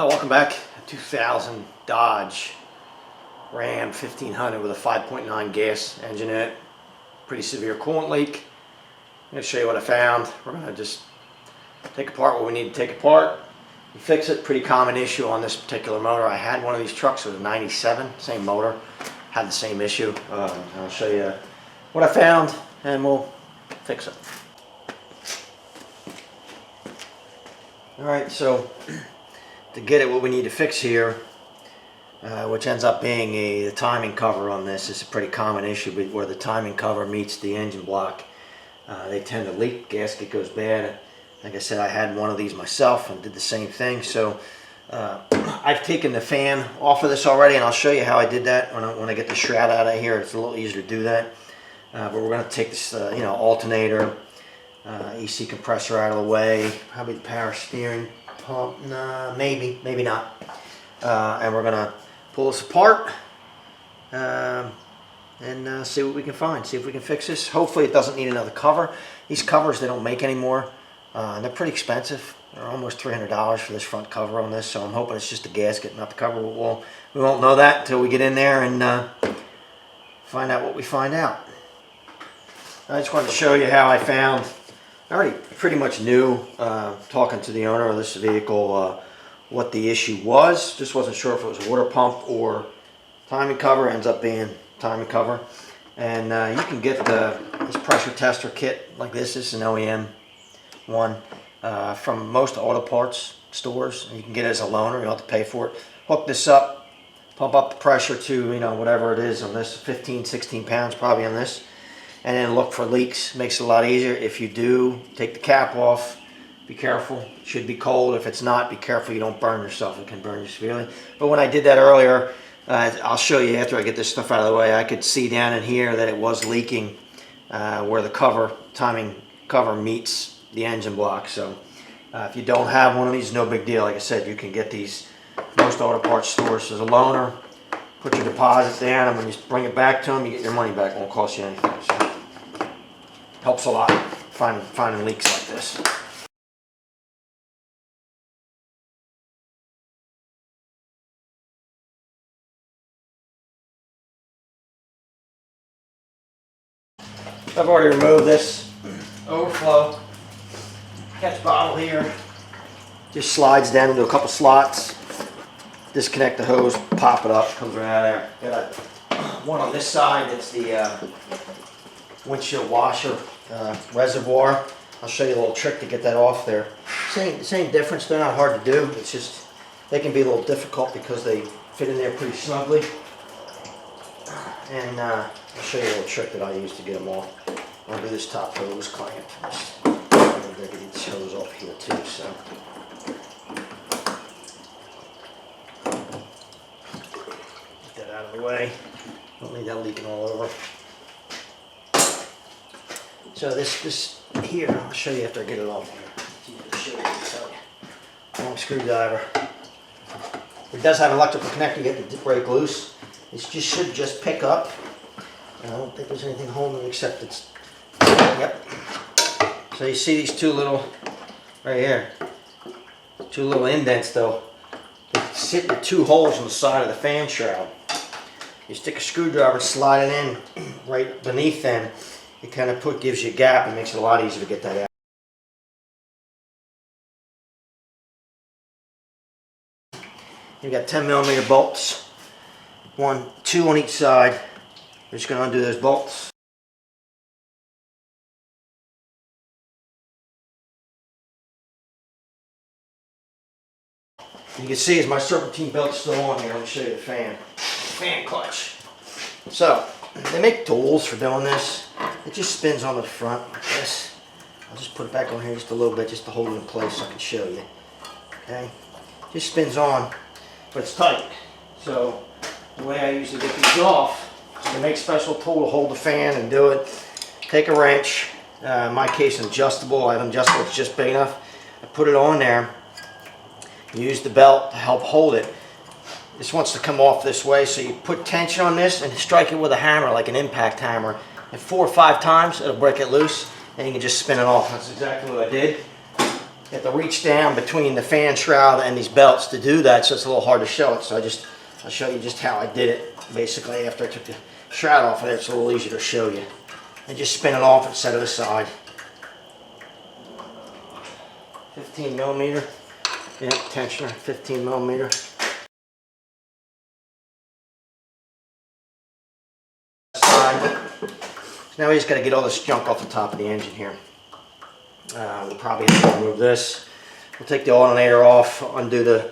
Welcome back. A 2000 Dodge Ram 1500 with a 5.9 gas engine in it. Pretty severe coolant leak. I'm going to show you what I found. We're going to just take apart what we need to take apart and fix it. Pretty common issue on this particular motor. I had one of these trucks with a 97, same motor, had the same issue. I'll show you what I found and we'll fix it. Alright, so to get at what we need to fix here, which ends up being the timing cover on this. Is a pretty common issue where the timing cover meets the engine block. They tend to leak, gasket goes bad. Like I said, I had one of these myself and did the same thing. So I've taken the fan off of this already, and I'll show you how I did that when I get the shroud out of here. It's a little easier to do that. But we're going to take this alternator, EC compressor out of the way, probably the power steering pump, nah, maybe not. And we're gonna pull this apart and see what we can find, see if we can fix this. Hopefully it doesn't need another cover. These covers they don't make anymore. They're pretty expensive. They're almost $300 for this front cover on this, so I'm hoping it's just a gasket, not the cover. We won't know that until we get in there and find out what we find out. I just wanted to show you how I found. I already pretty much knew, talking to the owner of this vehicle, what the issue was. Just wasn't sure if it was a water pump or timing cover. Ends up being timing cover. And you can get this pressure tester kit like this. This is an OEM one from most auto parts stores. You can get it as a loaner. You don't have to pay for it. Hook this up, pump up the pressure to whatever it is on this, 15, 16 pounds probably on this. And then look for leaks. Makes it a lot easier. If you do, take the cap off. Be careful. It should be cold. If it's not, be careful you don't burn yourself. It can burn you severely. But when I did that earlier, I'll show you after I get this stuff out of the way, I could see down in here that it was leaking where the timing cover meets the engine block. So if you don't have one of these, no big deal. Like I said, you can get these most auto parts stores as a loaner. Put your deposit down, and when you bring it back to them, you get your money back. It won't cost you anything. So helps a lot finding leaks like this. I've already removed this overflow catch bottle here. Just slides down into a couple slots. Disconnect the hose, pop it up, comes right out of there. Got one on this side. It's the windshield washer reservoir. I'll show you a little trick to get that off there. Same difference. They're not hard to do. It's just they can be a little difficult because they fit in there pretty snugly. And I'll show you a little trick that I use to get them off. I'll do this top hose clamp first. I'm going to get this hose off here too. So. Get that out of the way. Don't need that leaking all over. So this here, I'll show you after I get it off here. It's easier to show you. Long screwdriver. It does have an electrical connector. You get the brake loose. It should just pick up. I don't think there's anything holding it except it's. Yep. So you see these two little, right here, two little indents though. They sit in the two holes on the side of the fan shroud. You stick a screwdriver and slide it in right beneath them. It kind of gives you a gap and makes it a lot easier to get that out. You've got 10mm bolts, two on each side. We're just going to undo those bolts. You can see as my serpentine belt's still on here. Let me show you the fan clutch. So they make tools for doing this. It just spins on the front like this. I'll just put it back on here just a little bit just to hold it in place so I can show you. Okay, just spins on, but it's tight. So the way I usually get these off is to make a special tool to hold the fan and do it. Take a wrench. In my case, an adjustable. I have an adjustable that's just big enough. I put it on there. Use the belt to help hold it. This wants to come off this way, so you put tension on this and strike it with a hammer, like an impact hammer. And 4 or 5 times, it'll break it loose, and you can just spin it off. That's exactly what I did. You have to reach down between the fan shroud and these belts to do that, so it's a little hard to show it. So I'll show you just how I did it. Basically, after I took the shroud off of there, it's a little easier to show you. And just spin it off and set it aside. 15 millimeter. Yeah, tensioner, 15 millimeter. So now we just got to get all this junk off the top of the engine here. We'll probably have to remove this. We'll take the alternator off, undo the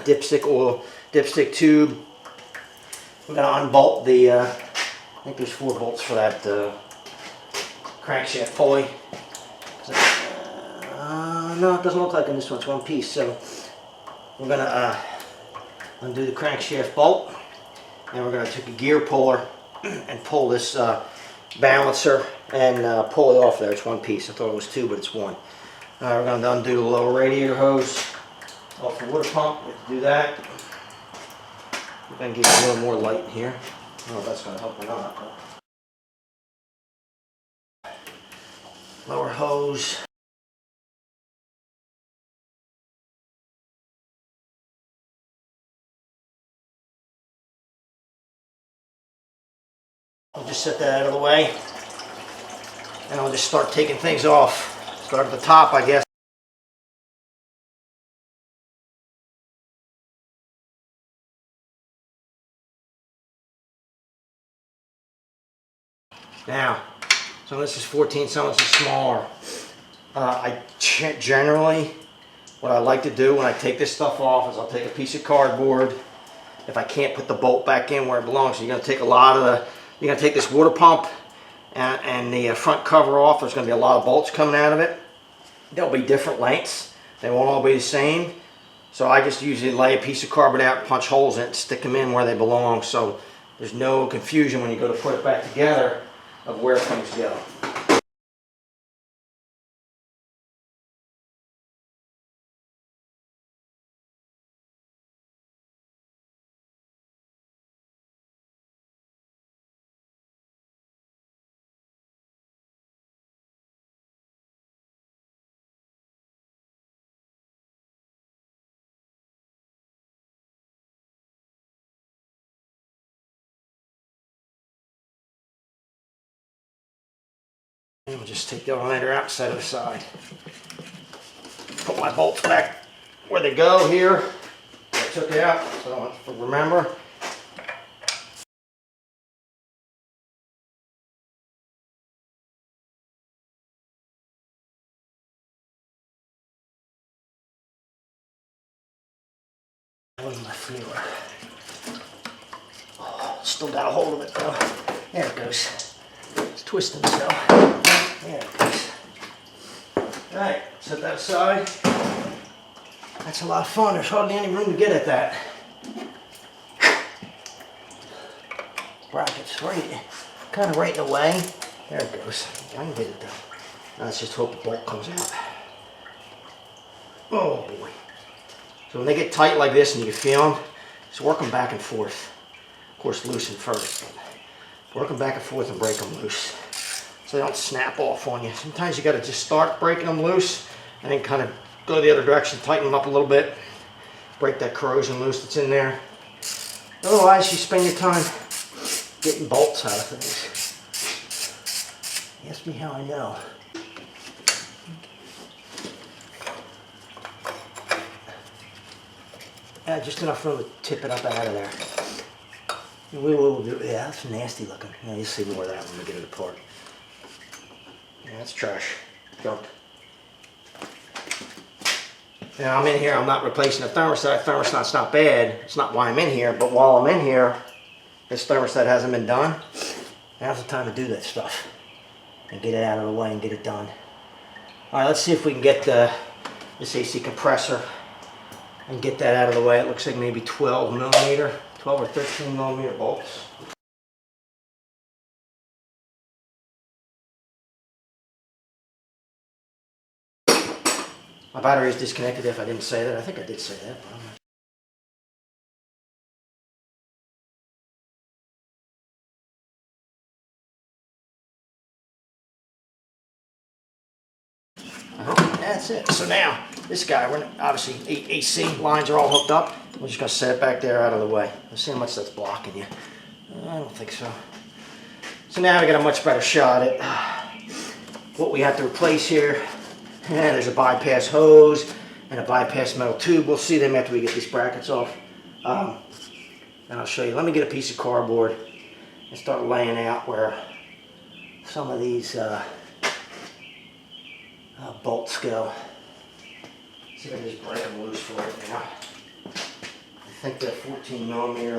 dipstick tube. We're going to unbolt the, I think there's 4 bolts for that crankshaft pulley. No, it doesn't look like in this one, it's one piece. So we're going to undo the crankshaft bolt, and we're going to take a gear puller and pull this balancer and pull it off there. It's one piece. I thought it was 2, but it's 1. We're going to undo the lower radiator hose off the water pump. We have to do that. We're going to give you a little more light in here. I don't know if that's going to help or not. But. Lower hose. We'll just set that out of the way, and I'll just start taking things off. Start at the top, I guess. Now, so this is 14, some of this is smaller. Generally, what I like to do when I take this stuff off is I'll take a piece of cardboard. If I can't put the bolt back in where it belongs, so you're going to take a lot of the, you're going to take this water pump and the front cover off. There's going to be a lot of bolts coming out of it. They'll be different lengths. They won't all be the same. So I just usually lay a piece of cardboard out, punch holes in it, stick them in where they belong, so there's no confusion when you go to put it back together of where things go. And we'll just take the alternator out and set it aside. Put my bolts back where they go here. I took it out, so I don't have to remember. Where's my feeler? Oh, still got a hold of it though. There it goes. It's twisting so. There it goes. Alright, set that aside. That's a lot of fun. There's hardly any room to get at that. Brackets right, kind of right in the way. There it goes. I can get it though. Now let's just hope the bolt comes out. Oh boy. So when they get tight like this and you can feel them, just work them back and forth. Of course, loosen first. But work them back and forth and break them loose, so they don't snap off on you. Sometimes you got to just start breaking them loose and then kind of go the other direction, tighten them up a little bit, break that corrosion loose that's in there. Otherwise, you spend your time getting bolts out of things. Ask me how I know. Just enough room to tip it up out of there. We will do. Yeah, that's nasty looking. Yeah, you'll see more of that when we get it apart. Yeah, that's trash. Junk. Now I'm in here, I'm not replacing the thermostat. Thermostat's not bad. It's not why I'm in here, but while I'm in here, this thermostat hasn't been done. Now's the time to do that stuff and get it out of the way and get it done. Alright, let's see if we can get this AC compressor and get that out of the way. It looks like maybe 12 millimeter, 12 or 13 millimeter bolts. My battery is disconnected if I didn't say that. I think I did say that, but I'm not. I hope that's it. So now, this guy, we're obviously AC lines are all hooked up. We're just gonna set it back there out of the way. Let's see how much that's blocking you. I don't think so. So now we got a much better shot at what we have to replace here. There's a bypass hose and a bypass metal tube. We'll see them after we get these brackets off. And I'll show you. Let me get a piece of cardboard and start laying out where some of these bolts go. See if I can just break them loose for it now. I think that 14 millimeter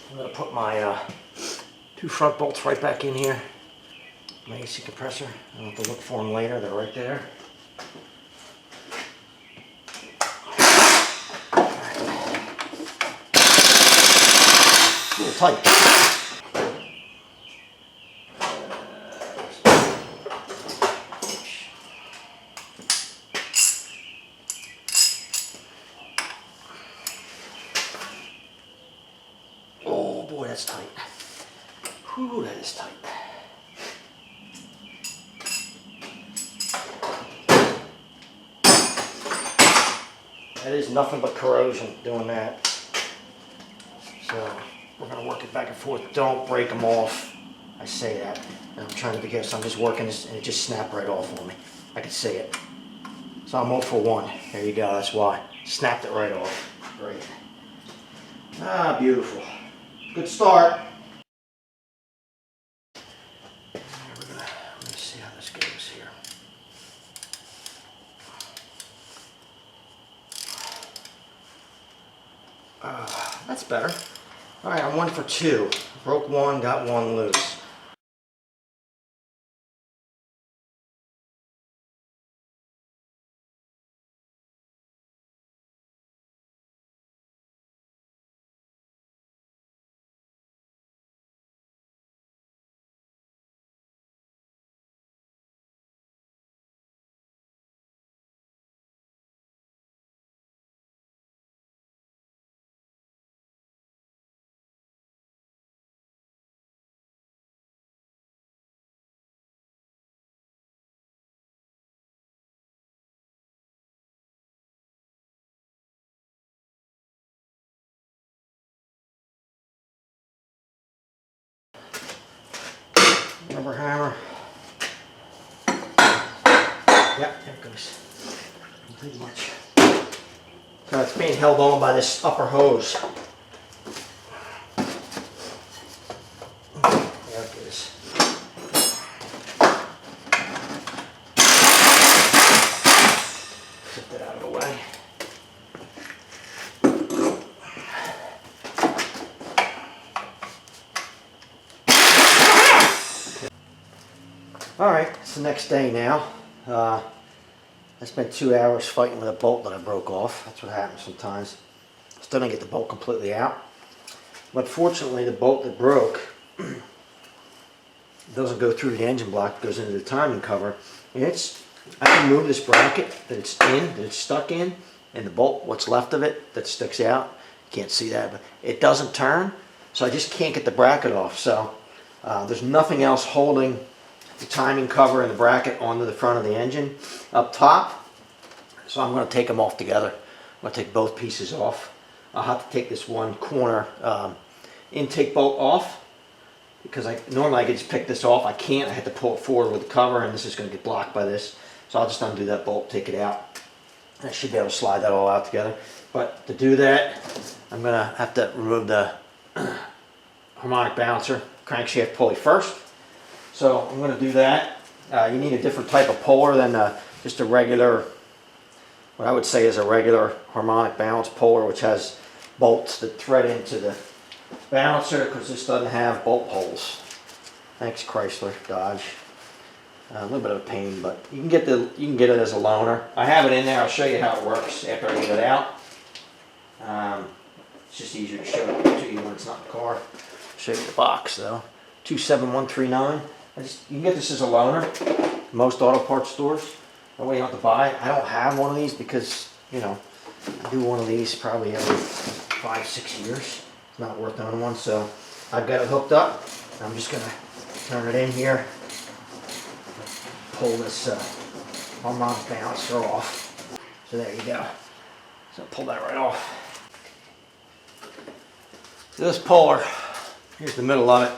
I'm going to put my 2 front bolts right back in here. My AC compressor. I don't have to look for them later. They're right there. A little tight. Oh boy, that's tight. Whew, that is tight. That is nothing but corrosion doing that. So we're going to work it back and forth. Don't break them off. I say that. And I'm trying to be careful. So I'm just working this and it just snapped right off on me. I can see it. So I'm 0 for 1. There you go. That's why. Snapped it right off. Great. Ah, beautiful. Good start. We're going to see how this goes here. That's better. All right, I'm 1 for 2. Broke 1, got 1 loose. Rubber hammer. Yep, there it goes. Pretty much. So it's being held on by this upper hose. There it goes. Get that out of the way. Alright, it's the next day now. I spent 2 hours fighting with a bolt that I broke off. That's what happens sometimes. Still didn't get the bolt completely out. But fortunately the bolt that broke doesn't go through the engine block, it goes into the timing cover. And I can move this bracket that it's stuck in, and the bolt, what's left of it that sticks out, you can't see that, but it doesn't turn. So I just can't get the bracket off. So there's nothing else holding the timing cover and the bracket onto the front of the engine up top. So I'm going to take them off together. I'm going to take both pieces off. I'll have to take this one corner intake bolt off because normally I could just pick this off. I can't. I have to pull it forward with the cover, and this is going to get blocked by this. So I'll just undo that bolt, take it out. I should be able to slide that all out together. But to do that, I'm going to have to remove the harmonic balancer crankshaft pulley first. So I'm going to do that. You need a different type of puller than just a regular, what I would say is a regular harmonic balance puller, which has bolts that thread into the balancer, because this doesn't have bolt holes. Thanks Chrysler, Dodge. A little bit of a pain, but you can get it as a loaner. I have it in there. I'll show you how it works after I get it out. It's just easier to show it to you when it's not in the car. I'll show you the box though. 27139. You can get this as a loaner. Most auto parts stores. That way you don't have to buy it. I don't have one of these because, you know, I do one of these probably every 5-6 years. It's not worth owning one, so I've got it hooked up. I'm just gonna turn it in here pull this harmonic balancer off. So there you go. So pull that right off. So this puller, here's the middle of it.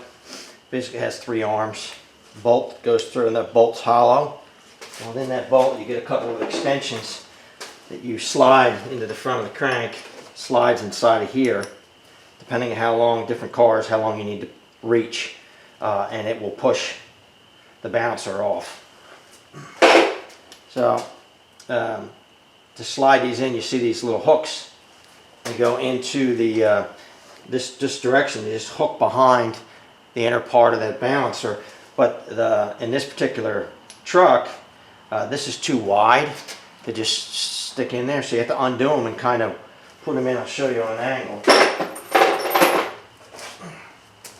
Basically has 3 arms. Bolt goes through, and that bolt's hollow. And within that bolt, you get a couple of extensions that you slide into the front of the crank. Slides inside of here, depending on how long, different cars, how long you need to reach, and it will push the balancer off. So to slide these in, you see these little hooks. They go into the this direction. They just hook behind the inner part of that balancer. But in this particular truck, this is too wide to just stick in there. So you have to undo them and kind of put them in. I'll show you on an angle.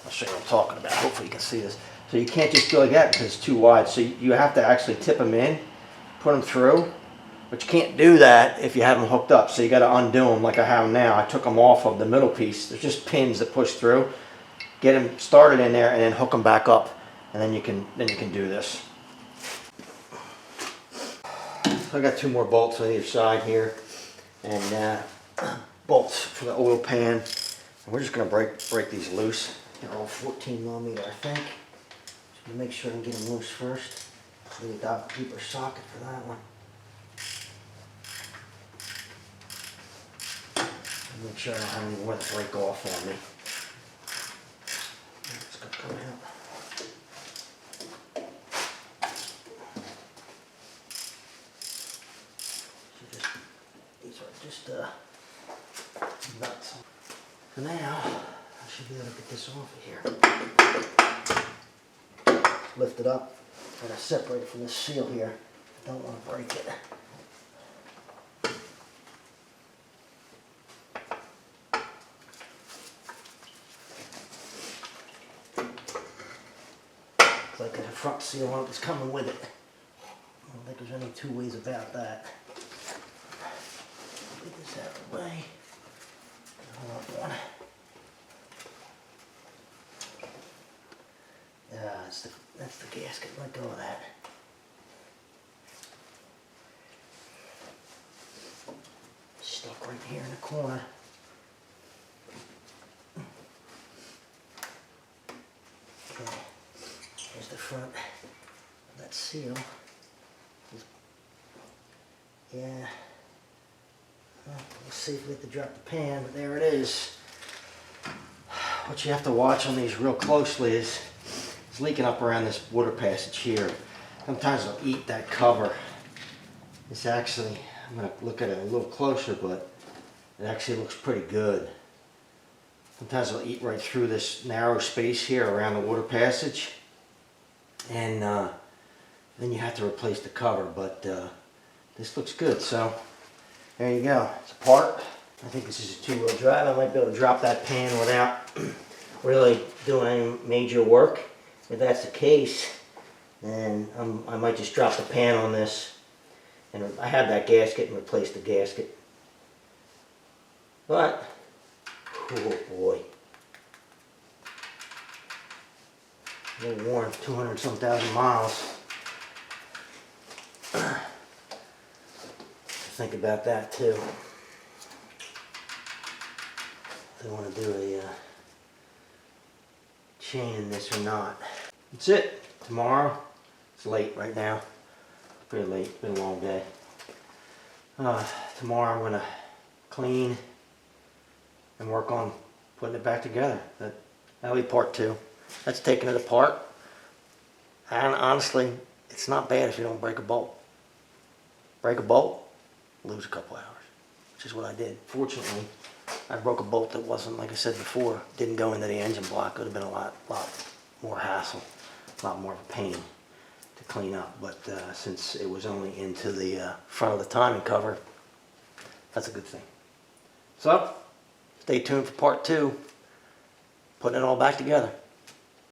I'll show you what I'm talking about. Hopefully you can see this. So you can't just go like that because it's too wide. So you have to actually tip them in, put them through. But you can't do that if you have them hooked up. So you got to undo them like I have them now. I took them off of the middle piece. They're just pins that push through. Get them started in there and then hook them back up, and then you can do this. So I got 2 more bolts on either side here, and bolts for the oil pan. And we're just going to break these loose. They're all 14 millimeter, I think. Just going to make sure I can get them loose first. Need a deeper socket for that one. Make sure I don't have any more that break off on me. It's going to come out. These are just nuts. So now I should be able to get this off of here. Lift it up. I gotta separate it from this seal here. I don't want to break it. Like a front seal on it is coming with it. I don't think there's any 2 ways about that. Get this out of the way. Hold on. That's the gasket. Let go of that. Stuck right here in the corner. Okay. Here's the front of that seal. Yeah. Well, we'll see if we have to drop the pan, but there it is. What you have to watch on these real closely is it's leaking up around this water passage here. Sometimes it'll eat that cover. It's actually, I'm going to look at it a little closer, but it actually looks pretty good. Sometimes it'll eat right through this narrow space here around the water passage. And then you have to replace the cover, but this looks good. So there you go. It's apart. I think this is a 2-wheel drive. I might be able to drop that pan without really doing any major work. If that's the case, then I might just drop the pan on this. And I have that gasket and replace the gasket. But, oh boy. A little worn, 200-some thousand miles. Think about that too. If they want to do a chain in this or not. That's it. Tomorrow, it's late right now. It's pretty late. It's been a long day. Tomorrow I'm going to clean and work on putting it back together. That'll be part 2. That's taking it apart. And honestly, it's not bad if you don't break a bolt. Break a bolt, lose a couple hours, which is what I did. Fortunately, I broke a bolt that wasn't, like I said before, didn't go into the engine block. It would have been a lot more hassle, a lot more of a pain to clean up. But since it was only into the front of the timing cover, that's a good thing. So, stay tuned for part 2, putting it all back together.